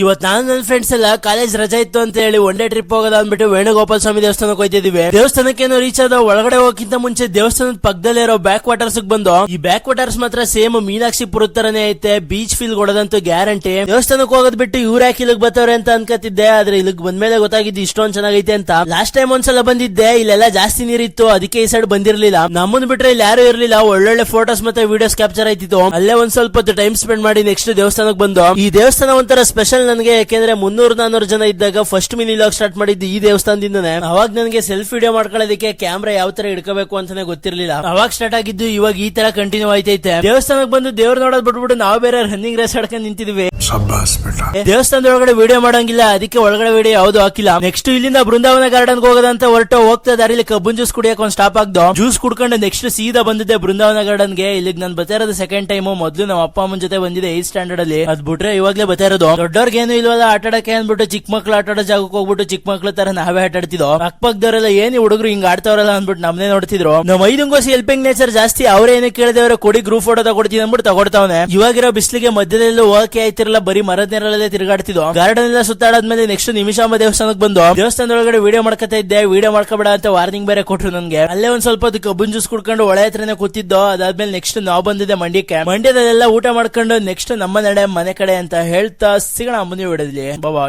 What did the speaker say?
ಇವತ್ ನಾನು ನನ್ನ ಫ್ರೆಂಡ್ಸ್ ಎಲ್ಲ ಕಾಲೇಜ್ ರಜಾ ಇತ್ತು ಅಂತ ಹೇಳಿ ಒನ್ ಡೇ ಟ್ರಿಪ್ ಹೋಗೋದ ಅಂದ್ಬಿಟ್ಟು ವೇಣುಗೋಪಾಲ ಸ್ವಾಮಿ ದೇವಸ್ಥಾನಕ್ಕೆ ಹೋಯ್ತಿದೀವಿ. ದೇವಸ್ಥಾನಕ್ಕೇನೋ ರೀಚ್ ಆದ ಒಳಗಡೆ ಹೋಗಕ್ಕಿಂತ ಮುಂಚೆ ದೇವಸ್ಥಾನದ ಪಕ್ಕದಲ್ಲೇ ಇರೋ ಬ್ಯಾಕ್ ವಾಟರ್ಸ್ ಬಂದು ಈ ಬ್ಯಾಕ್ ವಾಟರ್ಸ್ ಮಾತ್ರ ಸೇಮ್ ಮೀನಾಕ್ಷಿಪುರ ತರನೇ ಐತೆ. ಬೀಚ್ ಫೀಲ್ ಕೊಡೋದಂತೂ ಗ್ಯಾರಂಟಿ. ದೇವಸ್ಥಾನಕ್ಕೆ ಹೋಗೋದ್ ಬಿಟ್ಟು ಇವ್ರು ಯಾಕೆ ಇಲ್ಲಿಗೆ ಬರ್ತಾವ್ರೆ ಅಂತ ಅನ್ಕತ್ತಿದ್ದೆ, ಆದ್ರೆ ಇಲ್ಲಿಗೆ ಬಂದ್ಮೇಲೆ ಗೊತ್ತಾಗಿದ್ದು ಇಷ್ಟೊಂದ್ ಚೆನ್ನಾಗೈತೆ ಅಂತ. ಲಾಸ್ಟ್ ಟೈಮ್ ಒಂದ್ಸಲ ಬಂದಿದ್ದೆ, ಇಲ್ಲೆಲ್ಲ ಜಾಸ್ತಿ ನೀರಿತ್ತು, ಅದಕ್ಕೆ ಈ ಸೈಡ್ ಬಂದಿರ್ಲಿಲ್ಲ. ನಮ್ಮನ್ ಬಿಟ್ರೆ ಇಲ್ಲಿ ಯಾರು ಇರ್ಲಿಲ್ಲ. ಒಳ್ಳೊಳ್ಳೆ ಫೋಟೋಸ್ ಮತ್ತೆ ವಿಡಿಯೋಸ್ ಕ್ಯಾಪ್ಚರ್ ಆಯ್ತಿತ್ತು. ಅಲ್ಲೇ ಒಂದ್ ಸ್ವಲ್ಪ ಟೈಮ್ ಸ್ಪೆಂಡ್ ಮಾಡಿ ನೆಕ್ಸ್ಟ್ ದೇವಸ್ಥಾನಕ್ಕೆ ಬಂದು. ಈ ದೇವಸ್ಥಾನ ಒಂಥರ ಸ್ಪೆಷಲ್ ನನಗೆ, ಯಾಕೆಂದ್ರೆ 300-400 ಜನ ಇದ್ದಾಗ ಫಸ್ಟ್ ಮಿನಿ ಲಾಗ್ ಸ್ಟಾರ್ಟ್ ಮಾಡಿದ್ದು ಈ ದೇವಸ್ಥಾನದಿಂದನೇ. ಅವಾಗ ನನಗೆ ಸೆಲ್ಫ್ ವಿಡಿಯೋ ಮಾಡ್ಕೊಳ್ಳೋದಕ್ಕೆ ಕ್ಯಾಮ್ರಾ ಯಾವ ತರ ಇಡ್ಕೋಬೇಕು ಅಂತಾನೆ ಗೊತ್ತಿರ್ಲಿಲ್ಲ. ಅವಾಗ ಸ್ಟಾರ್ಟ್ ಆಗಿದ್ದು, ಇವಾಗ ಈ ತರ ಕಂಟಿನ್ಯೂ ಆಯ್ತೈತೆ. ದೇವಸ್ಥಾನಕ್ಕೆ ಬಂದು ದೇವ್ರ ನೋಡೋದ್ ಬಿಟ್ಬಿಟ್ಟು ನಾವು ಬೇರೆ ರನ್ನಿಂಗ್ ರೇಸ್ ಆಡ್ಕೊಂಡು ನಿಂತಿದ್ವಿ. ದೇವಸ್ಥಾನದೊಳಗಡೆ ವಿಡಿಯೋ ಮಾಡಂಗಿಲ್ಲ, ಅದಕ್ಕೆ ಒಳಗಡೆ ವಿಡಿಯೋ ಯಾವ್ದು ಹಾಕಿಲ್ಲ. ನೆಕ್ಸ್ಟ್ ಇಲ್ಲಿಂದ ಬೃಂದಾವನ ಗಾರ್ಡನ್ ಹೋಗೋದಂತ ಹೋಗ್ತಾ ದಾರಿಲಿ ಕಬ್ಬನ್ ಜ್ಯೂಸ್ ಕುಡಿಯಕ್ಕೆ ಒಂದ್ ಸ್ಟಾಪ್ ಆಗ್ದು. ಜ್ಯೂಸ್ ಕುಡ್ಕೊಂಡು ನೆಕ್ಸ್ಟ್ ಸೀದಾ ಬಂದಿದ್ದೆ ಬೃಂದಾವನ ಗಾರ್ಡನ್ ಗೆ. ಇಲ್ಲಿಗೆ ನಾನು ಬರ್ತಾ ಇರೋದು ಸೆಕೆಂಡ್ ಟೈಮ್. ಮೊದ್ಲು ನಮ್ಮ ಅಪ್ಪ ಅಮ್ಮನ ಜೊತೆ ಬಂದಿದೆ 8th ಸ್ಟ್ಯಾಂಡರ್ಡ್ ಅಲ್ಲಿ. ಅದ್ ಬಿಟ್ರೆ ಇವಾಗ್ಲೇ ಬರ್ತಾ ಇರೋದು. ದೊಡ್ಡವ್ರಿಗೆ ಏನು ಇಲ್ವಲ್ಲ ಆಟಾಡಕ್ಕೆ ಅಂದ್ಬಿಟ್ಟು ಚಿಕ್ಕ ಮಕ್ಳು ಆಟಾಡೋ ಜಾಗಕ್ಕೆ ಹೋಗ್ಬಿಟ್ಟು ಚಿಕ್ಕ ಮಕ್ಳ ತರ ನಾವೇ ಆಟಾಡ್ತಿದ್ವು. ಅಕ್ಕಪಕ್ಕದವರೆಲ್ಲ ಏನ್ ಹುಡುಗರು ಹಿಂಗ್ ಆಡ್ತಾವ್ರಲ್ಲ ಅಂದ್ಬಿಟ್ಟು ನಮ್ನೆ ನೋಡ್ತಿದ್ರು. ನಮ್ಮ ಐದಂಗೋಸಿ ಹೆಲ್ಪಿಂಗ್ ನೇಚರ್ ಜಾಸ್ತಿ. ಅವ್ರೇ ಏನೇ ಕೇಳಿದವ್ರೆ ಕೊಡಿ ಗ್ರೂಪ್ ಫೋಟೋ ತಗೊಡ್ತೀನಿ ಅಂದ್ಬಿಟ್ಟು ತಗೊಡ್ತಾವನೆ. ಇವಾಗಿರೋ ಬಿಸ್ಲಿಗೆ ಮಧ್ಯದಲ್ಲೂ ಓಕೆ ಆಯ್ತಿರಲ್ಲ, ಬರೀ ಮರದ ನೆರಳಲ್ಲೇ ತಿರುಗಾಡ್ತಿದ್ವು. ಗಾರ್ಡನ್ ಎಲ್ಲ ಸುತ್ತಾಡಾದ್ಮೇಲೆ ನೆಕ್ಸ್ಟ್ ನಿಮಿಷಾಂಬ ದೇವಸ್ಥಾನಕ್ಕೆ ಬಂದು ದೇವಸ್ಥಾನದೊಳಗಡೆ ವಿಡಿಯೋ ಮಾಡ್ಕೊತಾ ಇದ್ದೆ. ವಿಡಿಯೋ ಮಾಡ್ಕೋಬೇಡ ಅಂತ ವಾರ್ನಿಂಗ್ ಬೇರೆ ಕೊಟ್ರು ನನ್ಗೆ. ಅಲ್ಲೇ ಒಂದ್ ಸ್ವಲ್ಪ ಕಬ್ಬನ್ ಜ್ಯೂಸ್ ಕುಡ್ಕೊಂಡು ಒಳೆ ಹತ್ರನೇ ಕೂತಿದ್ದೋ. ಅದಾದ್ಮೇಲೆ ನೆಕ್ಸ್ಟ್ ನಾವು ಬಂದಿದ್ದೆ ಮಂಡ್ಯಕ್ಕೆ. ಮಂಡ್ಯದಲ್ಲೆಲ್ಲ ಊಟ ಮಾಡ್ಕೊಂಡು ನೆಕ್ಸ್ಟ್ ನಮ್ಮ ನಡೆ ಮನೆ ಕಡೆ ಅಂತ ಹೇಳ್ತಾ ಸಿಗೋಣ ಮುಂದೆ ವಿಡಿಯೋದಲ್ಲಿ. ಬಾಯ್.